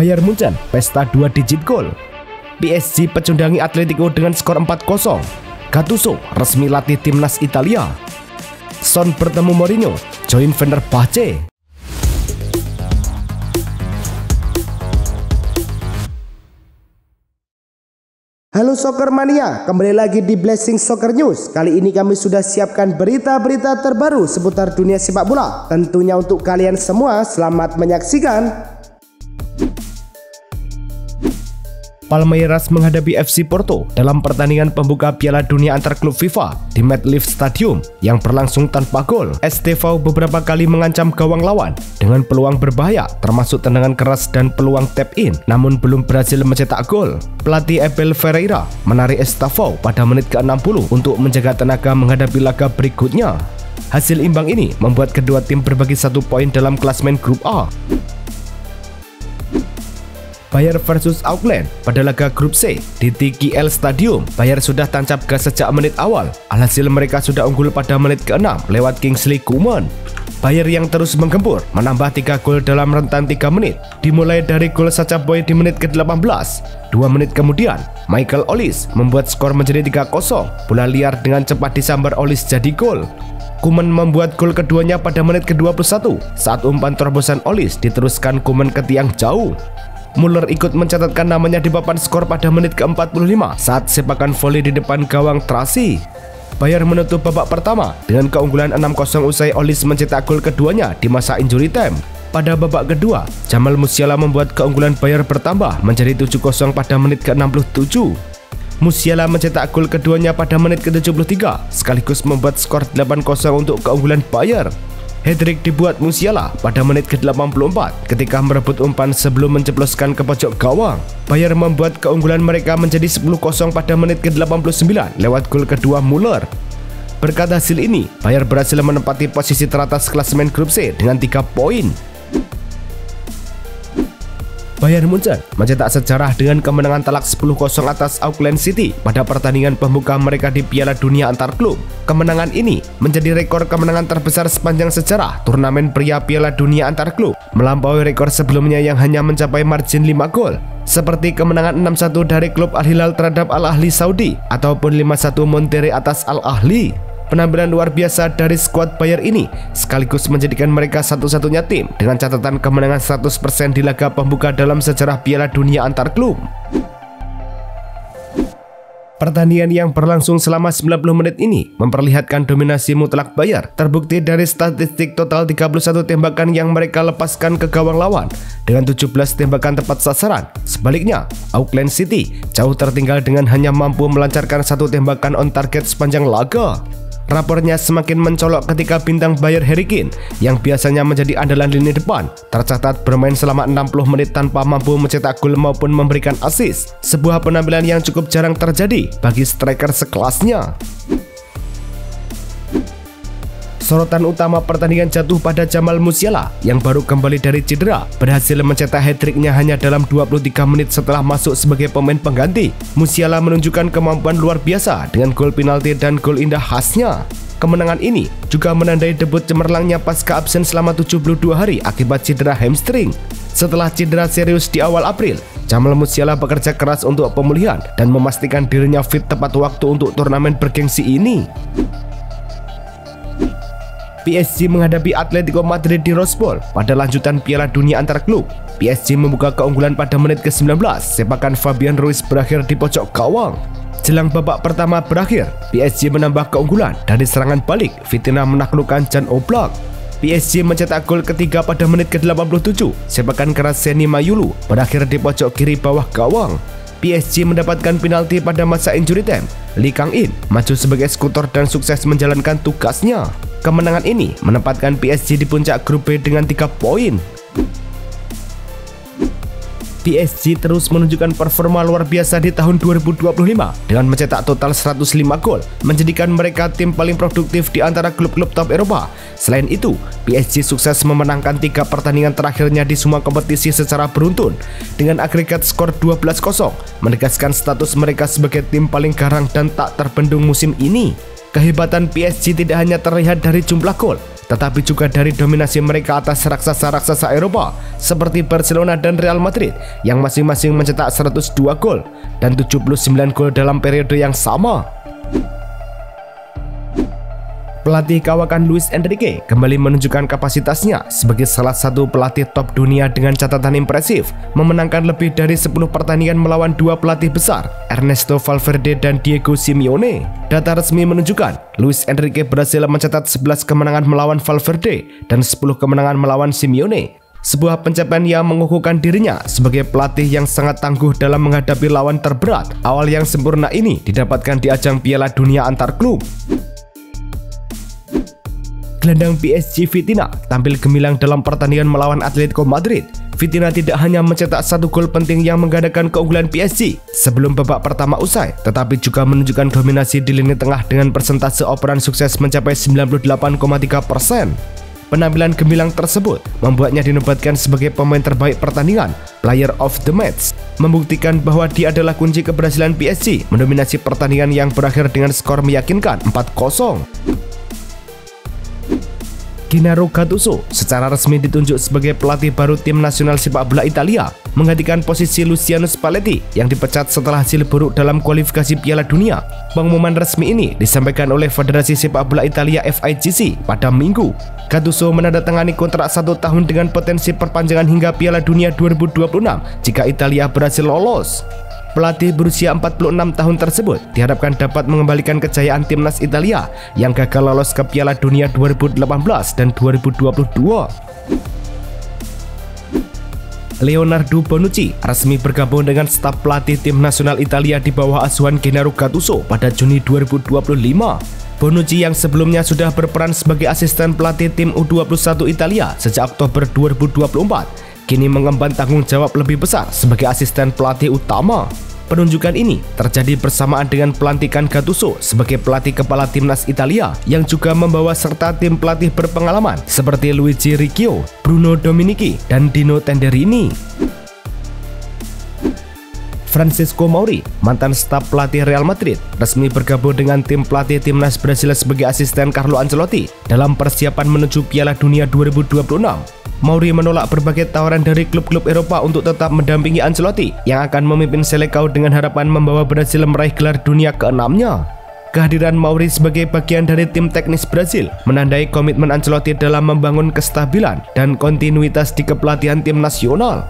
Bayern Munchen pesta 2 digit gol. PSG pecundangi Atletico dengan skor 4-0. Gattuso resmi latih timnas Italia. Son bertemu Mourinho, join Fenerbahce. Halo Soccer Mania, kembali lagi di Blessing Soccer News. Kali ini kami sudah siapkan berita-berita terbaru seputar dunia sepak bola. Tentunya untuk kalian semua, selamat menyaksikan. Palmeiras menghadapi FC Porto dalam pertandingan pembuka Piala Dunia antar klub FIFA di MetLife Stadium yang berlangsung tanpa gol. Estevao beberapa kali mengancam gawang lawan dengan peluang berbahaya termasuk tendangan keras dan peluang tap-in, namun belum berhasil mencetak gol. Pelatih Abel Ferreira menarik Estevao pada menit ke-60 untuk menjaga tenaga menghadapi laga berikutnya. Hasil imbang ini membuat kedua tim berbagi 1 poin dalam klasemen grup A. Bayer versus Auckland pada laga grup C di TKL Stadium. Bayer sudah tancap gas sejak menit awal. Alhasil mereka sudah unggul pada menit ke-6 lewat Kingsley Coman. Bayer yang terus menggempur menambah 3 gol dalam rentan 3 menit. Dimulai dari gol Sacha Boey di menit ke-18. 2 menit kemudian, Michael Olise membuat skor menjadi 3-0. Bola liar dengan cepat disambar Olise jadi gol. Coman membuat gol keduanya pada menit ke-21 saat umpan terobosan Olise diteruskan Coman ke tiang jauh. Muller ikut mencatatkan namanya di papan skor pada menit ke-45 saat sepakan voli di depan gawang Trasi. Bayer menutup babak pertama dengan keunggulan 6-0 usai Olise mencetak gol keduanya di masa injury time. Pada babak kedua, Jamal Musiala membuat keunggulan Bayer bertambah menjadi 7-0 pada menit ke-67. Musiala mencetak gol keduanya pada menit ke-73 sekaligus membuat skor 8-0 untuk keunggulan Bayer. Hat-trick dibuat Musiala pada menit ke-84 ketika merebut umpan sebelum menceploskan ke pojok gawang. Bayer membuat keunggulan mereka menjadi 10-0 pada menit ke-89 lewat gol kedua Muller. Berkat hasil ini, Bayer berhasil menempati posisi teratas klasemen grup C dengan 3 poin. Bayern Munchen mencetak sejarah dengan kemenangan telak 10-0 atas Auckland City pada pertandingan pembuka mereka di Piala Dunia antar klub. Kemenangan ini menjadi rekor kemenangan terbesar sepanjang sejarah turnamen pria Piala Dunia antar klub, melampaui rekor sebelumnya yang hanya mencapai margin 5 gol, seperti kemenangan 6-1 dari klub Al Hilal terhadap Al Ahli Saudi ataupun 5-1 Monterrey atas Al Ahli. Penampilan luar biasa dari skuad Bayer ini sekaligus menjadikan mereka satu-satunya tim dengan catatan kemenangan 100% di laga pembuka dalam sejarah Piala Dunia antar klub. Pertandingan yang berlangsung selama 90 menit ini memperlihatkan dominasi mutlak Bayer, terbukti dari statistik total 31 tembakan yang mereka lepaskan ke gawang lawan dengan 17 tembakan tepat sasaran. Sebaliknya, Auckland City jauh tertinggal dengan hanya mampu melancarkan 1 tembakan on target sepanjang laga. Rapornya semakin mencolok ketika bintang Bayer Harry Kane yang biasanya menjadi andalan lini depan tercatat bermain selama 60 menit tanpa mampu mencetak gol maupun memberikan assist, sebuah penampilan yang cukup jarang terjadi bagi striker sekelasnya. Sorotan utama pertandingan jatuh pada Jamal Musiala yang baru kembali dari cedera, berhasil mencetak hat-tricknya hanya dalam 23 menit setelah masuk sebagai pemain pengganti. Musiala menunjukkan kemampuan luar biasa dengan gol penalti dan gol indah khasnya. Kemenangan ini juga menandai debut cemerlangnya pasca absen selama 72 hari akibat cedera hamstring. Setelah cedera serius di awal April, Jamal Musiala bekerja keras untuk pemulihan dan memastikan dirinya fit tepat waktu untuk turnamen bergengsi ini. PSG menghadapi Atletico Madrid di Rose Bowl pada lanjutan Piala Dunia antar klub. PSG membuka keunggulan pada menit ke-19, sepakan Fabian Ruiz berakhir di pojok gawang. Jelang babak pertama berakhir, PSG menambah keunggulan dari serangan balik. Vitina menaklukkan Jan Oblak. PSG mencetak gol ketiga pada menit ke-87, sepakan keras Seni Mayulu berakhir di pojok kiri bawah gawang. PSG mendapatkan penalti pada masa injury time. Lee Kang-in maju sebagai eksekutor dan sukses menjalankan tugasnya. Kemenangan ini menempatkan PSG di puncak grup B dengan 3 poin. PSG terus menunjukkan performa luar biasa di tahun 2025 dengan mencetak total 105 gol, menjadikan mereka tim paling produktif di antara klub-klub top Eropa. Selain itu, PSG sukses memenangkan 3 pertandingan terakhirnya di semua kompetisi secara beruntun dengan agregat skor 12-0, menegaskan status mereka sebagai tim paling garang dan tak terbendung musim ini. Kehebatan PSG tidak hanya terlihat dari jumlah gol, tetapi juga dari dominasi mereka atas raksasa-raksasa Eropa seperti Barcelona dan Real Madrid yang masing-masing mencetak 102 gol dan 79 gol dalam periode yang sama. Pelatih kawakan Luis Enrique kembali menunjukkan kapasitasnya sebagai salah satu pelatih top dunia dengan catatan impresif, memenangkan lebih dari 10 pertandingan melawan dua pelatih besar, Ernesto Valverde dan Diego Simeone. Data resmi menunjukkan Luis Enrique berhasil mencatat 11 kemenangan melawan Valverde dan 10 kemenangan melawan Simeone. Sebuah pencapaian yang mengukuhkan dirinya sebagai pelatih yang sangat tangguh dalam menghadapi lawan terberat. Awal yang sempurna ini didapatkan di ajang Piala Dunia antar klub. Gelandang PSG Vitinha tampil gemilang dalam pertandingan melawan Atletico Madrid. Vitinha tidak hanya mencetak satu gol penting yang menggandakan keunggulan PSG sebelum babak pertama usai, tetapi juga menunjukkan dominasi di lini tengah dengan persentase operan sukses mencapai 98,3%. Penampilan gemilang tersebut membuatnya dinobatkan sebagai pemain terbaik pertandingan, Player of the Match, membuktikan bahwa dia adalah kunci keberhasilan PSG mendominasi pertandingan yang berakhir dengan skor meyakinkan 4-0. Gennaro Gattuso secara resmi ditunjuk sebagai pelatih baru tim nasional sepak bola Italia, menggantikan posisi Luciano Spalletti yang dipecat setelah hasil buruk dalam kualifikasi Piala Dunia. Pengumuman resmi ini disampaikan oleh Federasi Sepak Bola Italia FIGC pada Minggu. Gattuso menandatangani kontrak 1 tahun dengan potensi perpanjangan hingga Piala Dunia 2026 jika Italia berhasil lolos. Pelatih berusia 46 tahun tersebut diharapkan dapat mengembalikan kejayaan timnas Italia yang gagal lolos ke Piala Dunia 2018 dan 2022. Leonardo Bonucci resmi bergabung dengan staf pelatih tim nasional Italia di bawah asuhan Gennaro Gattuso pada Juni 2025. Bonucci yang sebelumnya sudah berperan sebagai asisten pelatih tim U21 Italia sejak Oktober 2024, kini mengemban tanggung jawab lebih besar sebagai asisten pelatih utama. Penunjukan ini terjadi bersamaan dengan pelantikan Gattuso sebagai pelatih kepala timnas Italia yang juga membawa serta tim pelatih berpengalaman seperti Luigi Riccio, Bruno Dominici, dan Dino Tenderini. Francisco Mauri, mantan staf pelatih Real Madrid, resmi bergabung dengan tim pelatih timnas Brasil sebagai asisten Carlo Ancelotti dalam persiapan menuju Piala Dunia 2026. Mauri menolak berbagai tawaran dari klub-klub Eropa untuk tetap mendampingi Ancelotti yang akan memimpin Selecao dengan harapan membawa Brasil meraih gelar dunia ke-6-nya. Kehadiran Mauri sebagai bagian dari tim teknis Brasil menandai komitmen Ancelotti dalam membangun kestabilan dan kontinuitas di kepelatihan tim nasional.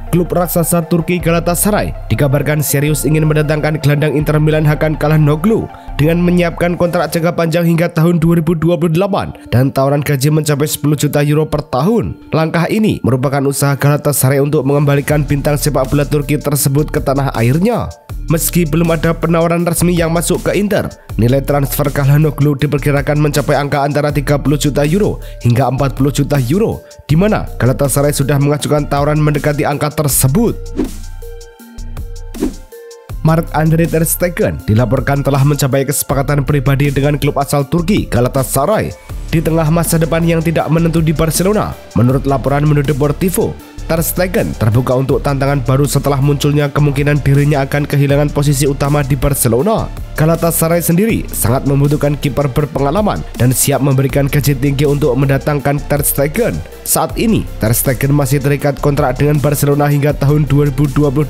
Klub raksasa Turki Galatasaray dikabarkan serius ingin mendatangkan gelandang Inter Milan Hakan Çalhanoğlu dengan menyiapkan kontrak jangka panjang hingga tahun 2028 dan tawaran gaji mencapai 10 juta euro per tahun. Langkah ini merupakan usaha Galatasaray untuk mengembalikan bintang sepak bola Turki tersebut ke tanah airnya. Meski belum ada penawaran resmi yang masuk ke Inter, nilai transfer Çalhanoğlu diperkirakan mencapai angka antara 30 juta euro hingga 40 juta euro, di mana Galatasaray sudah mengajukan tawaran mendekati angka tersebut. Marc-Andre ter Stegen dilaporkan telah mencapai kesepakatan pribadi dengan klub asal Turki Galatasaray di tengah masa depan yang tidak menentu di Barcelona. Menurut laporan Mundo Deportivo, ter Stegen terbuka untuk tantangan baru setelah munculnya kemungkinan dirinya akan kehilangan posisi utama di Barcelona. Galatasaray sendiri sangat membutuhkan kiper berpengalaman dan siap memberikan gaji tinggi untuk mendatangkan ter Stegen. Saat ini, ter Stegen masih terikat kontrak dengan Barcelona hingga tahun 2028.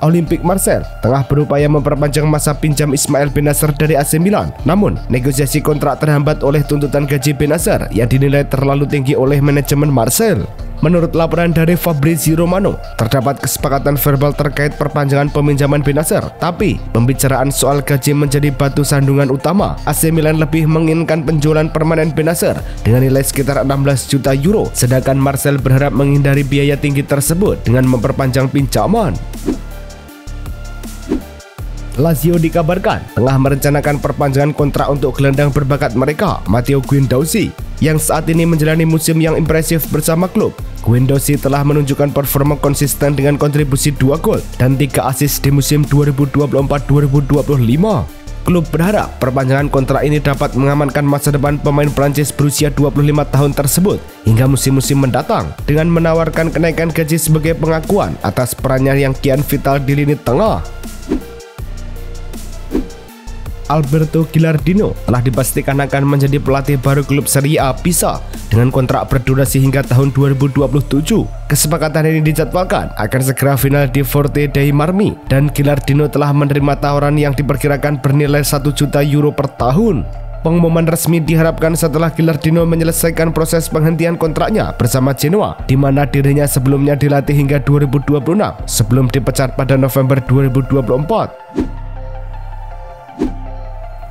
Olympique Marseille tengah berupaya memperpanjang masa pinjam Ismail Bennacer dari AC Milan. Namun, negosiasi kontrak terhambat oleh tuntutan gaji Bennacer yang dinilai terlalu tinggi oleh manajemen Marseille. Menurut laporan dari Fabrizio Romano, terdapat kesepakatan verbal terkait perpanjangan peminjaman Bennacer. Tapi, pembicaraan soal gaji menjadi batu sandungan utama. AC Milan lebih menginginkan penjualan permanen Bennacer dengan nilai sekitar 16 juta euro, sedangkan Marseille berharap menghindari biaya tinggi tersebut dengan memperpanjang pinjaman. Lazio dikabarkan tengah merencanakan perpanjangan kontrak untuk gelandang berbakat mereka, Matteo Guendouzi, yang saat ini menjalani musim yang impresif bersama klub. Guendouzi telah menunjukkan performa konsisten dengan kontribusi 2 gol dan 3 assist di musim 2024-2025. Klub berharap perpanjangan kontrak ini dapat mengamankan masa depan pemain Prancis berusia 25 tahun tersebut hingga musim-musim mendatang dengan menawarkan kenaikan gaji sebagai pengakuan atas perannya yang kian vital di lini tengah. Alberto Gilardino telah dipastikan akan menjadi pelatih baru klub Serie A Pisa dengan kontrak berdurasi hingga tahun 2027. Kesepakatan ini dijadwalkan akan segera final di Forte dei Marmi dan Gilardino telah menerima tawaran yang diperkirakan bernilai 1 juta euro per tahun. Pengumuman resmi diharapkan setelah Gilardino menyelesaikan proses penghentian kontraknya bersama Genoa, di mana dirinya sebelumnya dilatih hingga 2026 sebelum dipecat pada November 2024.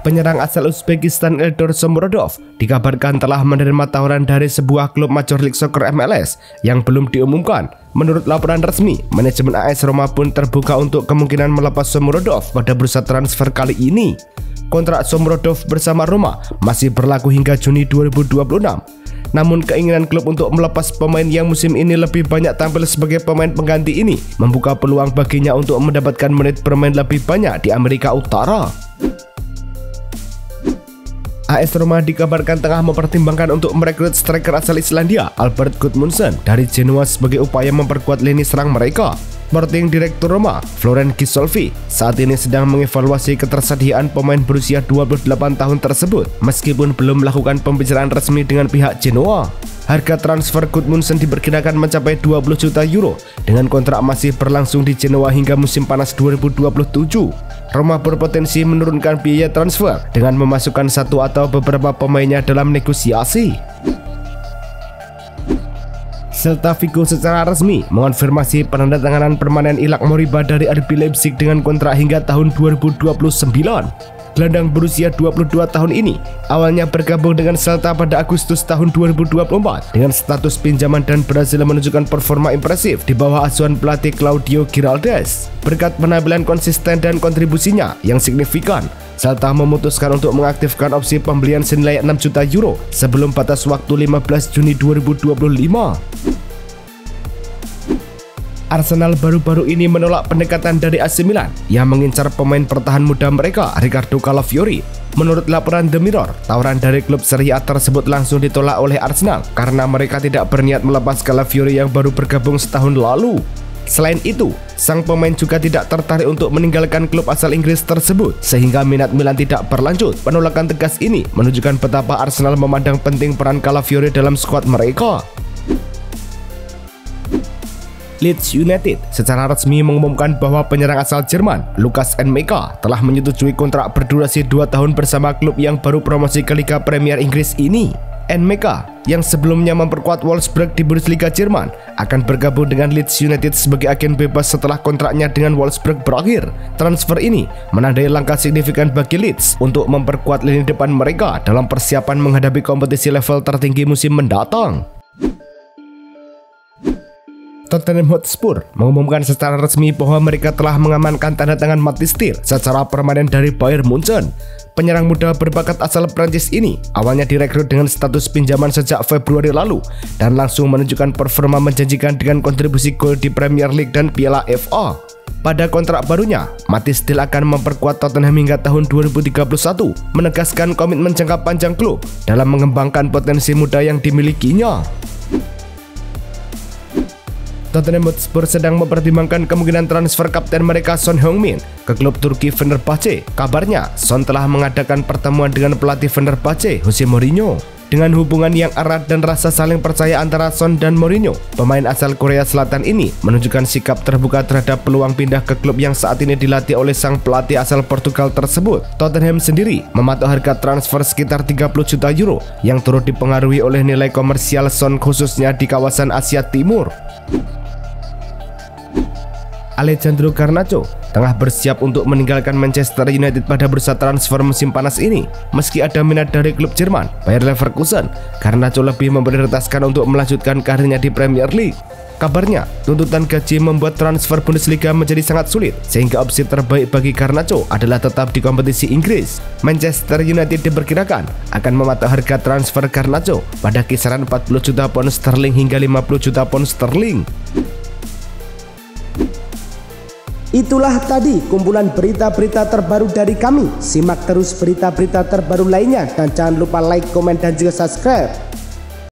Penyerang asal Uzbekistan Eldor Shomurodov dikabarkan telah menerima tawaran dari sebuah klub Major League Soccer MLS yang belum diumumkan. Menurut laporan resmi, manajemen AS Roma pun terbuka untuk kemungkinan melepas Shomurodov pada bursa transfer kali ini. Kontrak Shomurodov bersama Roma masih berlaku hingga Juni 2026. Namun keinginan klub untuk melepas pemain yang musim ini lebih banyak tampil sebagai pemain pengganti ini membuka peluang baginya untuk mendapatkan menit bermain lebih banyak di Amerika Utara. AS Roma dikabarkan tengah mempertimbangkan untuk merekrut striker asal Islandia Albert Gudmundsson dari Genoa sebagai upaya memperkuat lini serang mereka. Sporting Direktur Roma, Florent Gisolfi, saat ini sedang mengevaluasi ketersediaan pemain berusia 28 tahun tersebut meskipun belum melakukan pembicaraan resmi dengan pihak Genoa. Harga transfer Gudmundsson diperkirakan mencapai 20 juta euro dengan kontrak masih berlangsung di Genoa hingga musim panas 2027. Roma berpotensi menurunkan biaya transfer dengan memasukkan satu atau beberapa pemainnya dalam negosiasi. Celta Vigo secara resmi mengonfirmasi penandatanganan permanen Ilak Moriba dari RB Leipzig dengan kontrak hingga tahun 2029. Gelandang berusia 22 tahun ini awalnya bergabung dengan Celta pada Agustus tahun 2024 dengan status pinjaman dan berhasil menunjukkan performa impresif di bawah asuhan pelatih Claudio Giraldes. Berkat penampilan konsisten dan kontribusinya yang signifikan, Celta memutuskan untuk mengaktifkan opsi pembelian senilai 6 juta euro sebelum batas waktu 15 Juni 2025. Arsenal baru-baru ini menolak pendekatan dari AC Milan yang mengincar pemain pertahan muda mereka, Riccardo Calafiori. Menurut laporan The Mirror, tawaran dari klub Serie A tersebut langsung ditolak oleh Arsenal karena mereka tidak berniat melepas Calafiori yang baru bergabung setahun lalu. Selain itu, sang pemain juga tidak tertarik untuk meninggalkan klub asal Inggris tersebut sehingga minat Milan tidak berlanjut. Penolakan tegas ini menunjukkan betapa Arsenal memandang penting peran Calafiori dalam skuad mereka. Leeds United secara resmi mengumumkan bahwa penyerang asal Jerman Lukas Nmecha telah menyetujui kontrak berdurasi 2 tahun bersama klub yang baru promosi ke Liga Premier Inggris ini. Nmecha yang sebelumnya memperkuat Wolfsburg di Bundesliga Jerman akan bergabung dengan Leeds United sebagai agen bebas setelah kontraknya dengan Wolfsburg berakhir. Transfer ini menandai langkah signifikan bagi Leeds untuk memperkuat lini depan mereka dalam persiapan menghadapi kompetisi level tertinggi musim mendatang. Tottenham Hotspur mengumumkan secara resmi bahwa mereka telah mengamankan tanda tangan Mathys Tir secara permanen dari Bayern Munchen. Penyerang muda berbakat asal Prancis ini awalnya direkrut dengan status pinjaman sejak Februari lalu dan langsung menunjukkan performa menjanjikan dengan kontribusi gol di Premier League dan Piala FA. Pada kontrak barunya, Mathys Tir akan memperkuat Tottenham hingga tahun 2031, menegaskan komitmen jangka panjang klub dalam mengembangkan potensi muda yang dimilikinya. Tottenham Hotspur sedang mempertimbangkan kemungkinan transfer kapten mereka Son Heung-min ke klub Turki Fenerbahce. Kabarnya, Son telah mengadakan pertemuan dengan pelatih Fenerbahce, Jose Mourinho. Dengan hubungan yang erat dan rasa saling percaya antara Son dan Mourinho, pemain asal Korea Selatan ini menunjukkan sikap terbuka terhadap peluang pindah ke klub yang saat ini dilatih oleh sang pelatih asal Portugal tersebut. Tottenham sendiri mematok harga transfer sekitar 30 juta euro yang turut dipengaruhi oleh nilai komersial Son khususnya di kawasan Asia Timur. Alejandro Garnacho tengah bersiap untuk meninggalkan Manchester United pada bursa transfer musim panas ini. Meski ada minat dari klub Jerman Bayer Leverkusen, Garnacho lebih memprioritaskan untuk melanjutkan karirnya di Premier League. Kabarnya, tuntutan gaji membuat transfer Bundesliga menjadi sangat sulit, sehingga opsi terbaik bagi Garnacho adalah tetap di kompetisi Inggris. Manchester United diperkirakan akan mematok harga transfer Garnacho pada kisaran 40 juta pound sterling hingga 50 juta pound sterling. Itulah tadi kumpulan berita-berita terbaru dari kami. Simak terus berita-berita terbaru lainnya dan jangan lupa like, komen, dan juga subscribe.